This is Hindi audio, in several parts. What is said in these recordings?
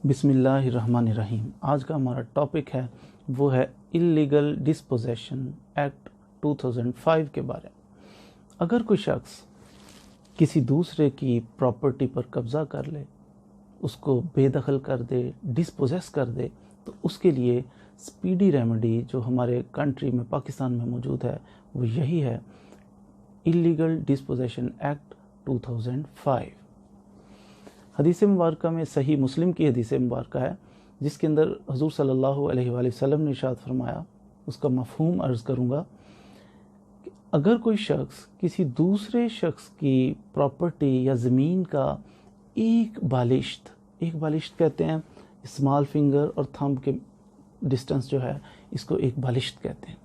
बिस्मिल्लाहिर्रहमानिर्रहीम। आज का हमारा टॉपिक है वो है इल्लीगल डिस्पोजेशन एक्ट 2005 के बारे में। अगर कोई शख्स किसी दूसरे की प्रॉपर्टी पर कब्ज़ा कर ले, उसको बेदखल कर दे, डिस्पोजेस कर दे, तो उसके लिए स्पीडी रेमेडी जो हमारे कंट्री में पाकिस्तान में मौजूद है वो यही है, इल्लीगल डिस्पोजेशन एक्ट 2005। हदीस मुबारक में सही मुस्लिम की हदीस मुबारक है जिसके अंदर हुज़ूर सल्लल्लाहु अलैहि वसल्लम ने इरशाद फरमाया, उसका मफ़हूम अर्ज़ करूँगा कि अगर कोई शख्स किसी दूसरे शख्स की प्रॉपर्टी या ज़मीन का एक बालिश्त कहते हैं, स्मॉल फिंगर और थंब के डिस्टेंस जो है इसको एक बालिश्त कहते हैं।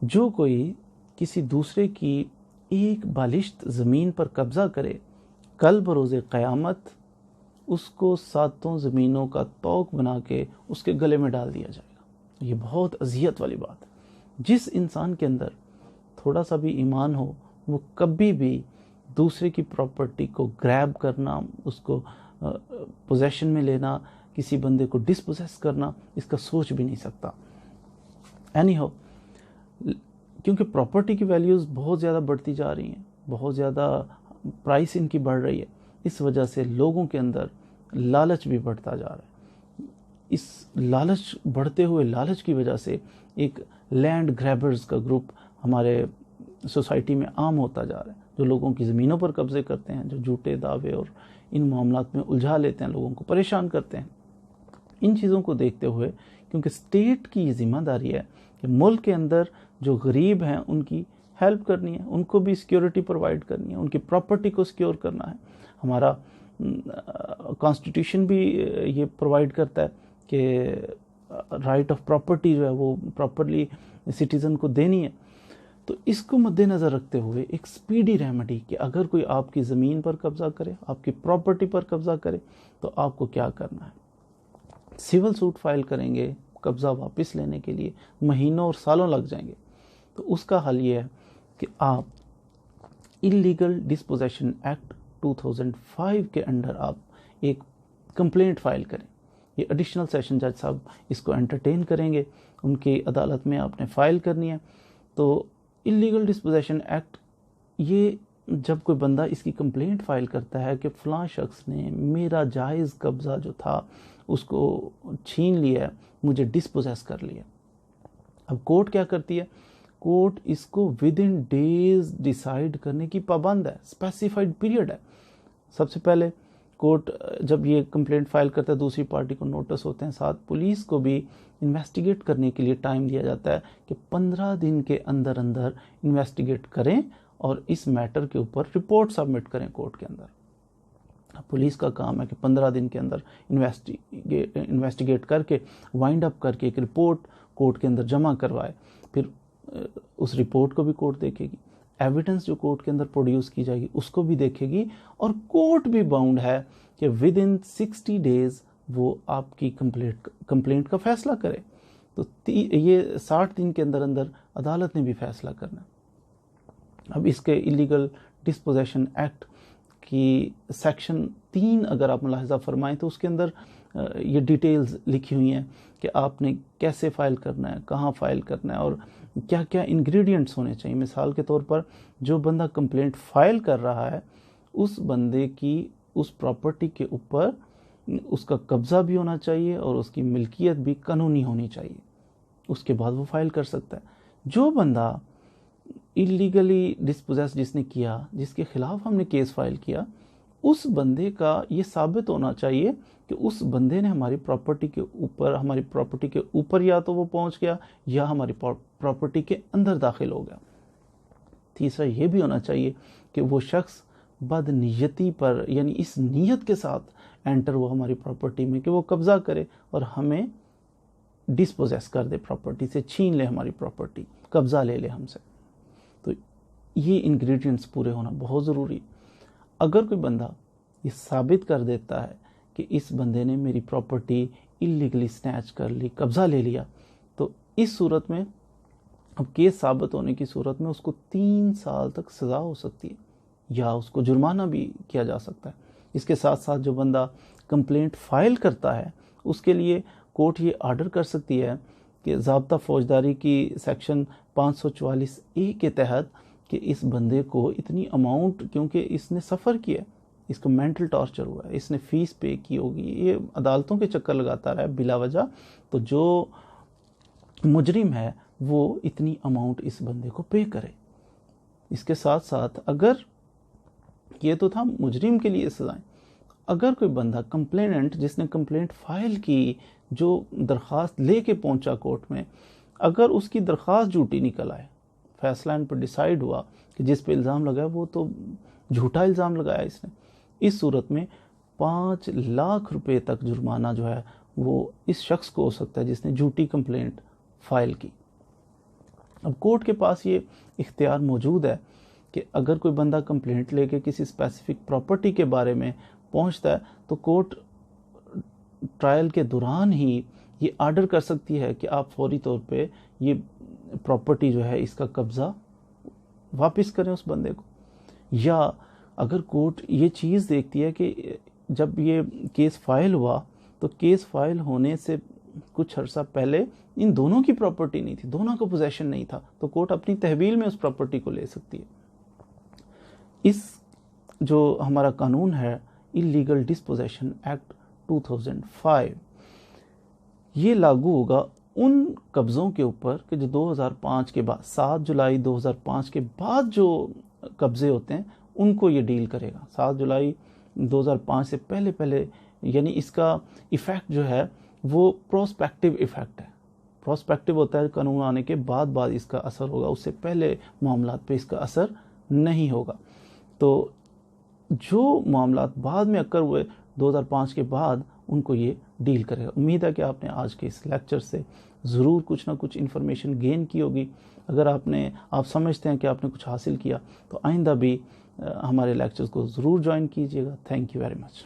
जो कोई किसी दूसरे की एक बालिश्त ज़मीन पर कब्ज़ा करे, कल बरोज़े क़यामत उसको 7 ज़मीनों का तौक बना के उसके गले में डाल दिया जाएगा। ये बहुत अज़ियत वाली बात है। जिस इंसान के अंदर थोड़ा सा भी ईमान हो, वो कभी भी दूसरे की प्रॉपर्टी को ग्रैब करना, उसको पोजेशन में लेना, किसी बंदे को डिस्पोजेस करना, इसका सोच भी नहीं सकता। एनी हो, क्योंकि प्रॉपर्टी की वैल्यूज़ बहुत ज़्यादा बढ़ती जा रही हैं, बहुत ज़्यादा प्राइस इनकी बढ़ रही है, इस वजह से लोगों के अंदर लालच भी बढ़ता जा रहा है। इस लालच बढ़ते हुए लालच की वजह से एक लैंड ग्रैबर्स का ग्रुप हमारे सोसाइटी में आम होता जा रहा है, जो लोगों की ज़मीनों पर कब्ज़े करते हैं, जो झूठे दावे और इन मामलात में उलझा लेते हैं, लोगों को परेशान करते हैं। इन चीज़ों को देखते हुए, क्योंकि स्टेट की जिम्मेदारी है कि मुल्क के अंदर जो गरीब हैं उनकी हेल्प करनी है, उनको भी सिक्योरिटी प्रोवाइड करनी है, उनकी प्रॉपर्टी को सिक्योर करना है। हमारा कॉन्स्टिट्यूशन भी ये प्रोवाइड करता है कि राइट ऑफ प्रॉपर्टी जो है वो प्रॉपरली सिटीज़न को देनी है। तो इसको मद्देनज़र रखते हुए एक स्पीडी रेमेडी कि अगर कोई आपकी ज़मीन पर कब्ज़ा करे, आपकी प्रॉपर्टी पर कब्ज़ा करे, तो आपको क्या करना है। सिविल सूट फाइल करेंगे, कब्ज़ा वापस लेने के लिए महीनों और सालों लग जाएंगे। तो उसका हल ये है कि आप इल्लीगल डिस्पोजेशन एक्ट 2005 के अंडर आप एक कंप्लेंट फाइल करें। ये एडिशनल सेशन जज साहब इसको एंटरटेन करेंगे, उनकी अदालत में आपने फ़ाइल करनी है। तो इल्लीगल डिस्पोजेशन एक्ट, ये जब कोई बंदा इसकी कंप्लेंट फ़ाइल करता है कि फ़लाँ शख्स ने मेरा जायज़ कब्ज़ा जो था उसको छीन लिया, मुझे डिस्पोजेस कर लिया। अब कोर्ट क्या करती है, कोर्ट इसको विद इन डेज डिसाइड करने की पाबंद है, स्पेसिफाइड पीरियड है। सबसे पहले कोर्ट जब ये कंप्लेंट फाइल करता है, दूसरी पार्टी को नोटिस होते हैं, साथ पुलिस को भी इन्वेस्टिगेट करने के लिए टाइम दिया जाता है कि 15 दिन के अंदर अंदर इन्वेस्टिगेट करें और इस मैटर के ऊपर रिपोर्ट सबमिट करें कोर्ट के अंदर। पुलिस का काम है कि 15 दिन के अंदर इन्वेस्टिगेट करके वाइंड अप करके एक रिपोर्ट कोर्ट के अंदर जमा करवाए। फिर उस रिपोर्ट को भी कोर्ट देखेगी, एविडेंस जो कोर्ट के अंदर प्रोड्यूस की जाएगी उसको भी देखेगी, और कोर्ट भी बाउंड है कि विद इन 60 डेज वो आपकी कंप्लेंट का फैसला करे। तो ये 60 दिन के अंदर अंदर अदालत ने भी फैसला करना। अब इसके इलीगल डिस्पोजेशन एक्ट की सेक्शन 3 अगर आप मुलाहिज़ा फरमाएं तो उसके अंदर ये डिटेल्स लिखी हुई हैं कि आपने कैसे फ़ाइल करना है, कहाँ फ़ाइल करना है और क्या क्या इंग्रेडिएंट्स होने चाहिए। मिसाल के तौर पर जो बंदा कंप्लेंट फ़ाइल कर रहा है उस बंदे की उस प्रॉपर्टी के ऊपर उसका कब्ज़ा भी होना चाहिए और उसकी मिल्कियत भी कानूनी होनी चाहिए, उसके बाद वो फ़ाइल कर सकता है। जो बंदा इलीगली डिस्पोजेस जिसने किया, जिसके ख़िलाफ़ हमने केस फाइल किया, उस बंदे का ये साबित होना चाहिए कि उस बंदे ने हमारी प्रॉपर्टी के ऊपर या तो वो पहुंच गया या हमारी प्रॉपर्टी के अंदर दाखिल हो गया। तीसरा ये भी होना चाहिए कि वो शख्स बदनीयती पर, यानी इस नीयत के साथ एंटर हुआ हमारी प्रॉपर्टी में कि वो कब्ज़ा करे और हमें डिस्पोजेस कर दे, प्रॉपर्टी से छीन ले हमारी प्रॉपर्टी, कब्ज़ा ले ले हमसे। तो ये इंग्रेडिएंट्स पूरे होना बहुत ज़रूरी। अगर कोई बंदा ये साबित कर देता है कि इस बंदे ने मेरी प्रॉपर्टी इलीगली स्नैच कर ली, कब्ज़ा ले लिया, तो इस सूरत में, अब केस साबित होने की सूरत में, उसको 3 साल तक सज़ा हो सकती है या उसको जुर्माना भी किया जा सकता है। इसके साथ साथ जो बंदा कंप्लेंट फाइल करता है उसके लिए कोर्ट ये आर्डर कर सकती है कि ज़ाब्ता फौजदारी की सेक्शन 544A के तहत कि इस बंदे को इतनी अमाउंट, क्योंकि इसने सफ़र किया, इसको मेंटल टॉर्चर हुआ है, इसने फ़ीस पे की होगी, ये अदालतों के चक्कर लगाता रहा है बिला वजह, तो जो मुजरिम है वो इतनी अमाउंट इस बंदे को पे करे। इसके साथ साथ अगर ये तो था मुजरिम के लिए सज़ाएं, अगर कोई बंदा कंप्लेनेंट जिसने कंप्लेंट फाइल की, जो दरख्वास्त लेके पहुंचा कोर्ट में, अगर उसकी दरख्वास्त झूठी निकल आए, फैसला इन पर डिसाइड हुआ कि जिस पे इल्ज़ाम लगाया वो तो झूठा इल्ज़ाम लगाया इसने, इस सूरत में 5 लाख रुपए तक जुर्माना जो है वो इस शख्स को हो सकता है जिसने झूठी कंप्लेंट फाइल की। अब कोर्ट के पास ये इख्तियार मौजूद है कि अगर कोई बंदा कंप्लेंट लेके किसी स्पेसिफिक प्रॉपर्टी के बारे में पहुंचता है तो कोर्ट ट्रायल के दौरान ही ये आर्डर कर सकती है कि आप फौरी तौर पे ये प्रॉपर्टी जो है इसका कब्ज़ा वापस करें उस बंदे को। या अगर कोर्ट ये चीज़ देखती है कि जब ये केस फाइल हुआ तो केस फाइल होने से कुछ अर्सा पहले इन दोनों की प्रॉपर्टी नहीं थी, दोनों का पोजेशन नहीं था, तो कोर्ट अपनी तहवील में उस प्रॉपर्टी को ले सकती है। इस जो हमारा कानून है इलीगल डिस्पोजेशन एक्ट 2005, ये लागू होगा उन कब्ज़ों के ऊपर कि जो 2005 के बाद 7 जुलाई 2005 के बाद जो कब्ज़े होते हैं उनको ये डील करेगा। 7 जुलाई 2005 से पहले यानी इसका इफ़ेक्ट जो है वो प्रोस्पेक्टिव इफ़ेक्ट है। प्रोस्पेक्टिव होता है कानून आने के बाद इसका असर होगा, उससे पहले मामलात पे इसका असर नहीं होगा। तो जो मामलात बाद में अक्कर हुए 2005 के बाद उनको ये डील करेगा। उम्मीद है कि आपने आज के इस लेक्चर से ज़रूर कुछ ना कुछ इन्फॉर्मेशन गेन की होगी। अगर आप समझते हैं कि आपने कुछ हासिल किया तो आइंदा भी हमारे लेक्चर्स को ज़रूर ज्वाइन कीजिएगा। Thank you very much.